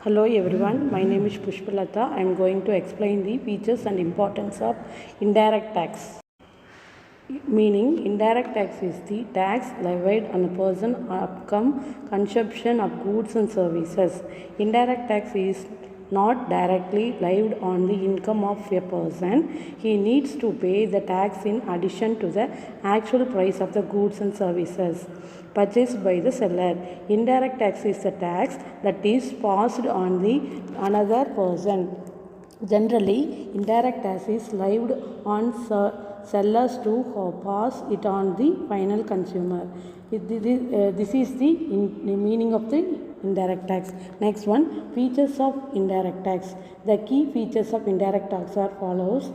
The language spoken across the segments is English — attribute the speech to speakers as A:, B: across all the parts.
A: Hello everyone, my name is Pushpalatha. I am going to explain the features and importance of indirect tax. Meaning, indirect tax is the tax levied on a person upon consumption of goods and services. Indirect tax is not directly levied on the income of a person. He needs to pay the tax in addition to the actual price of the goods and services purchased by the seller. Indirect tax is the tax that is passed on the another person. Generally, indirect tax is levied on sellers to pass it on the final consumer. This is the meaning of the indirect tax. Next one, features of indirect tax. The key features of indirect tax are follows.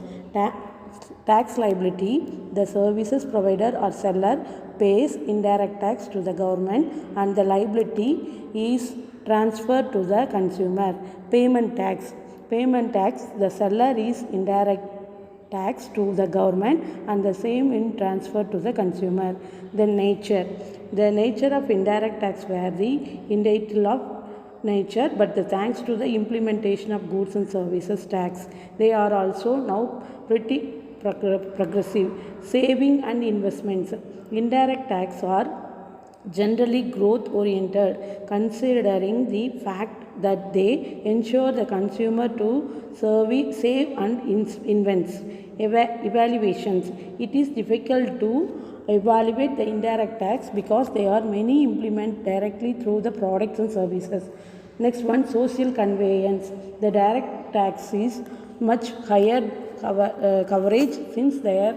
A: Tax liability. The services provider or seller pays indirect tax to the government and the liability is transferred to the consumer. Payment tax. Payment tax. The seller is indirect tax to the government and the same in transfer to the consumer. The nature of indirect tax vary in detail of nature, but thanks to the implementation of goods and services tax, they are also now pretty progressive. Saving and investments. Indirect tax are generally growth oriented, considering the fact that they ensure the consumer to save and invest. Evaluations. It is difficult to evaluate the indirect tax because there are many implemented directly through the products and services. Next one, social conveyance. The direct tax is much higher coverage since their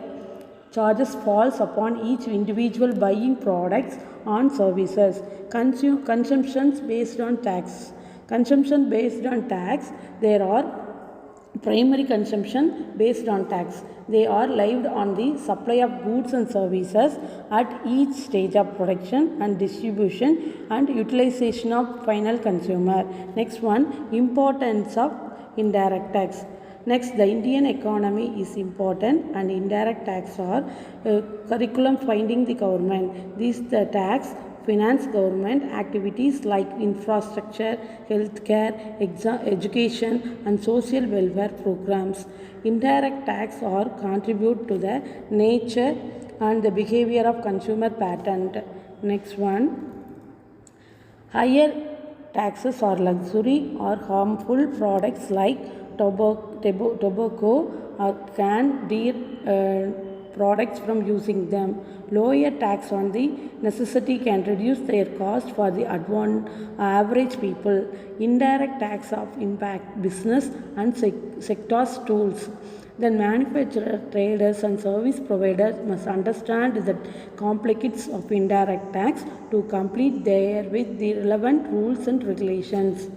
A: charges falls upon each individual buying products and services. Consumptions based on tax. Consumption based on tax. There are primary consumption based on tax. They are levied on the supply of goods and services at each stage of production and distribution and utilization of final consumer. Next one, importance of indirect tax. Next, the Indian economy is important and indirect tax are curriculum finding the government. The tax finance government activities like infrastructure, healthcare, education and social welfare programs. Indirect tax or contribute to the nature and the behavior of consumer pattern. Next one, higher taxes or luxury or harmful products like tobacco or can deter products from using them. Lower tax on the necessity can reduce their cost for the average people. Indirect tax of impact business and sectors tools. Then manufacturers, traders and service providers must understand the complexities of indirect tax to complete with the relevant rules and regulations.